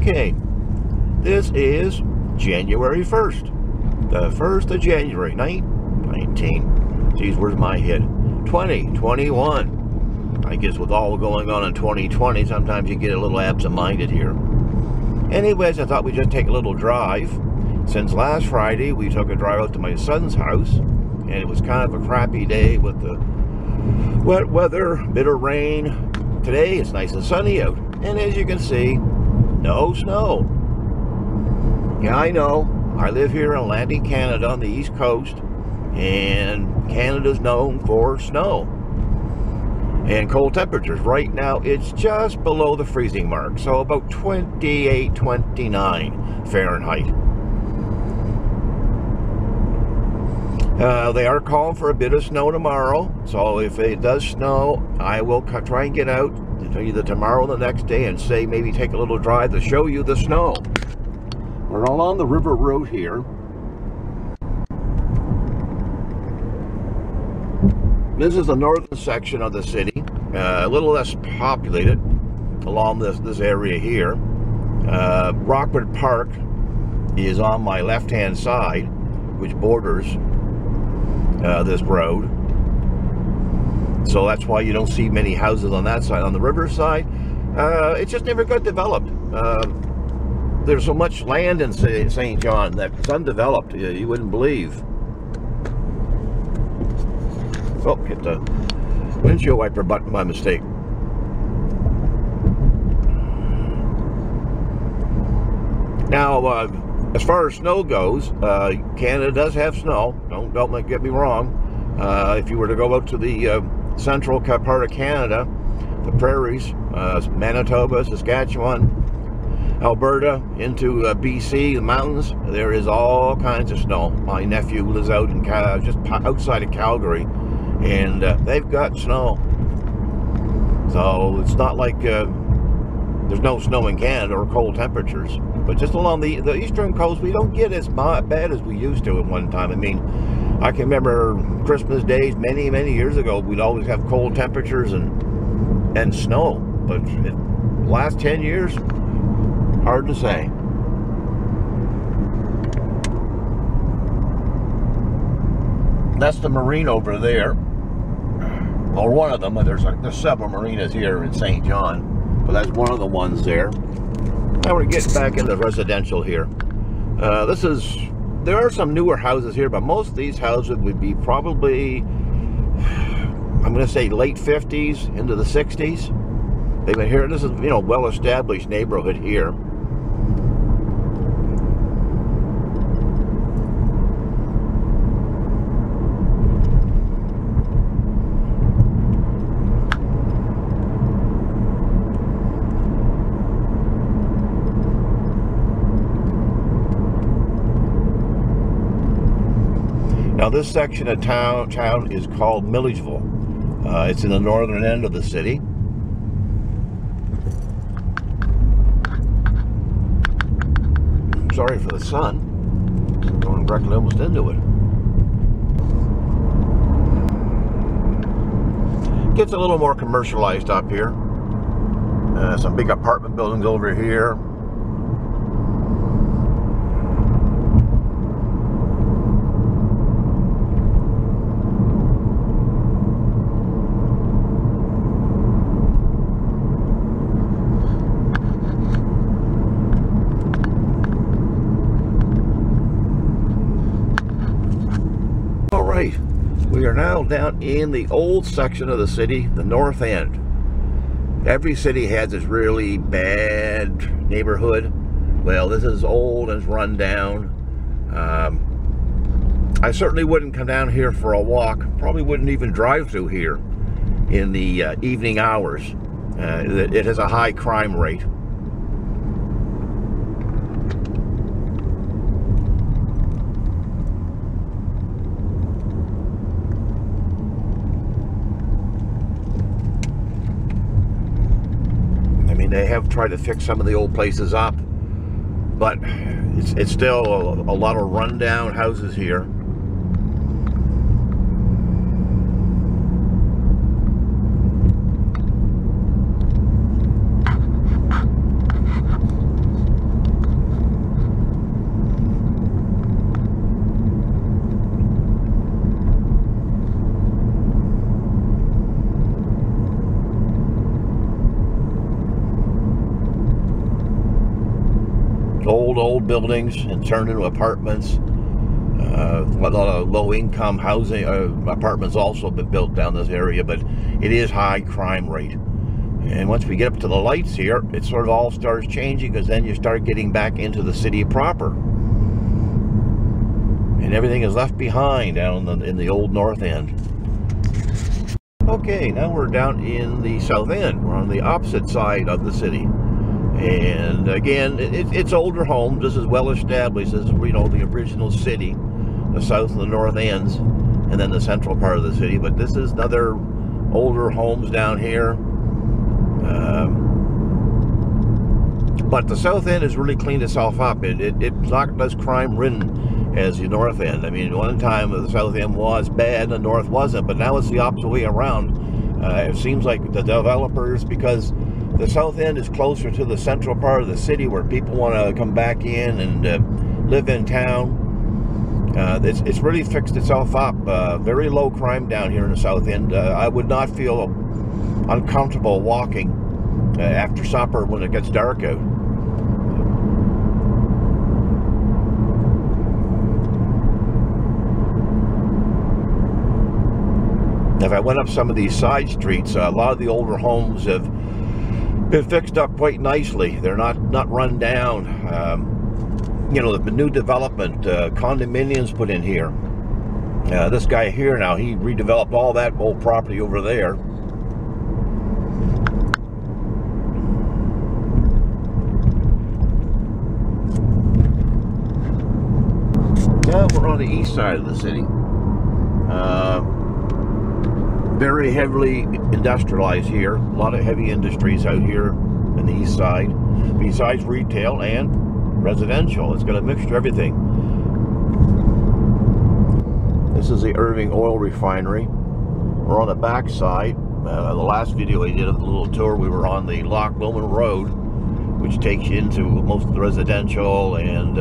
Okay, this is January 1st. The 1st of January, 19. Geez, where's my head? 2021. I guess with all going on in 2020, sometimes you get a little absent-minded here. Anyways, I thought we'd just take a little drive. Since last Friday, we took a drive out to my son's house, and it was kind of a crappy day with the wet weather, bit of rain. Today, it's nice and sunny out, and as you can see, no snow. Yeah, I know. I live here in Atlantic Canada on the East Coast, and Canada's known for snow and cold temperatures. Right now, it's just below the freezing mark, so about 28, 29 Fahrenheit. They are calling for a bit of snow tomorrow, so if it does snow, I will try and get out either tomorrow or the next day and say maybe take a little drive to show you the snow. We're along the river road here. This is the northern section of the city, a little less populated along this area here. Rockwood Park is on my left-hand side, which borders this road. So that's why you don't see many houses on that side. On the river side, it just never got developed. There's so much land in St. John that's undeveloped, you wouldn't believe. Oh, hit the windshield wiper button by mistake. Now, as far as snow goes, Canada does have snow. Don't get me wrong. If you were to go out to the central part of Canada, the prairies, Manitoba, Saskatchewan, Alberta, into BC, the mountains, there is all kinds of snow. My nephew lives out in just outside of Calgary, and they've got snow. So it's not like there's no snow in Canada or cold temperatures. But just along the eastern coast, we don't get as bad as we used to at one time. I mean, I can remember Christmas days many, many years ago, we'd always have cold temperatures and snow. But the last 10 years, hard to say. That's the marina over there. Well, one of them. There's several marinas here in St. John, but that's one of the ones there. Now we're getting back into residential here. There are some newer houses here, but most of these houses would be probably, I'm going to say late 50s into the 60s. They've been here. This is, well-established neighborhood here. Now this section of town is called Milledgeville. It's in the northern end of the city. Sorry for the sun. Going directly almost into it. Gets a little more commercialized up here. Some big apartment buildings over here. We are now down in the old section of the city, the north end. Every city has its really bad neighborhood. Well, this is old and it's run down. I certainly wouldn't come down here for a walk. Probably wouldn't even drive through here in the evening hours. It has a high crime rate. They have tried to fix some of the old places up, but it's still a lot of rundown houses here. old buildings and turned into apartments. A lot of low-income housing apartments also been built down this area, but it is high crime rate. And once we get up to the lights here, it sort of all starts changing, because then you start getting back into the city proper. And everything is left behind down in the old north end. Okay, now we're down in the south end. We're on the opposite side of the city. And again, it's older homes. This is well established. This is, you know, the original city, the south and the north ends, and then the central part of the city. But this is another older homes down here. But the south end has really cleaned itself up. It's not as crime-ridden as the north end. I mean, one time the south end was bad and the north wasn't, but now it's the opposite way around. It seems like the developers, because the south end is closer to the central part of the city where people want to come back in and live in town. It's really fixed itself up. Very low crime down here in the south end. I would not feel uncomfortable walking after supper when it gets dark out. If I went up some of these side streets, a lot of the older homes have been fixed up quite nicely. They're not run down. You know, the new development, condominiums put in here. This guy here now, he redeveloped all that old property over there. Now we're on the east side of the city. Very heavily industrialized here. A lot of heavy industries out here in the east side, besides retail and residential. It's got a mixture of everything. This is the Irving oil refinery. We're on the back side. The last video I did of the little tour, we were on the Loch Lomond Road, which takes you into most of the residential and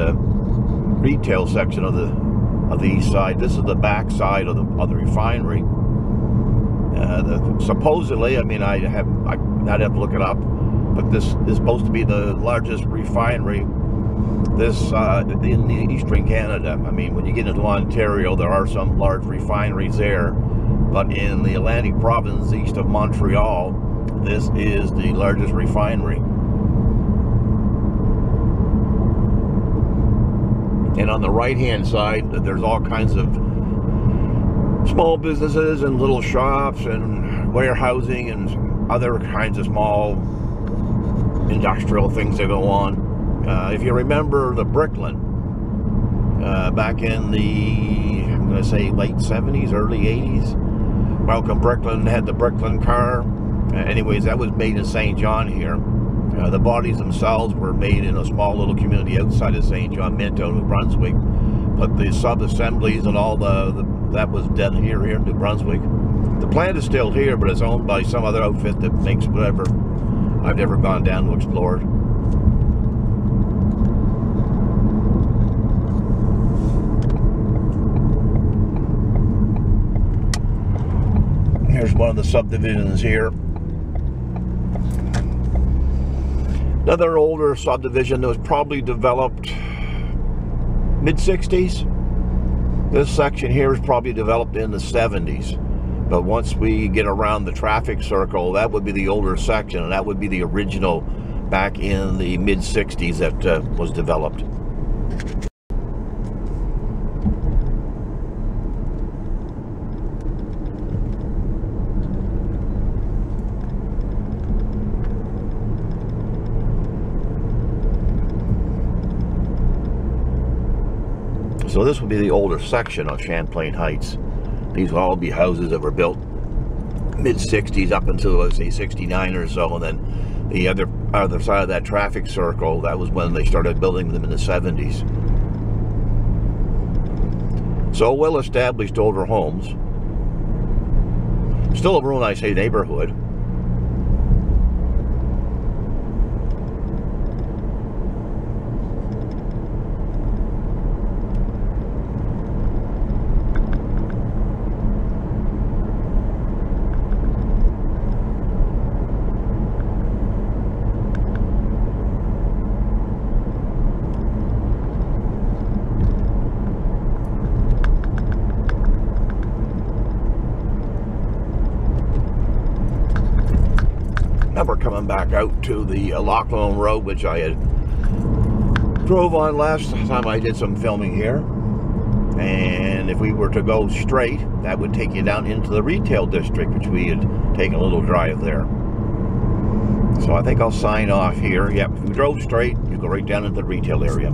retail section of the east side. This is the back side of the refinery. Supposedly, I mean, I'd have to look it up, but this is supposed to be the largest refinery in the eastern Canada. I mean, when you get into Ontario, there are some large refineries there, but in the Atlantic province east of Montreal, this is the largest refinery. And on the right-hand side, there's all kinds of small businesses and little shops and warehousing and other kinds of small industrial things that go on. If you remember the Bricklin, back in the, I'm going to say late 70s, early 80s, Malcolm Bricklin had the Bricklin car. Anyways, that was made in St. John here. The bodies themselves were made in a small little community outside of St. John, Minto, New Brunswick. But the sub-assemblies and all that was done here in New Brunswick. The plant is still here, but it's owned by some other outfit that makes whatever. I've never gone down to explore it. Here's one of the subdivisions here. Another older subdivision that was probably developed mid-60s. This section here is probably developed in the 70s. But once we get around the traffic circle, that would be the older section, and that would be the original back in the mid-60s that was developed. So this would be the older section of Champlain Heights. These will all be houses that were built mid-60s up until, let's say, 69 or so, and then the other side of that traffic circle, that was when they started building them in the 70s. So well-established older homes. Still a real nice neighborhood. we're coming back out to the Lachlan Road, which I had drove on last time I did some filming here. And if we were to go straight, that would take you down into the retail district, which we had taken a little drive there. So I think I'll sign off here. Yep, if we drove straight, you go right down into the retail area.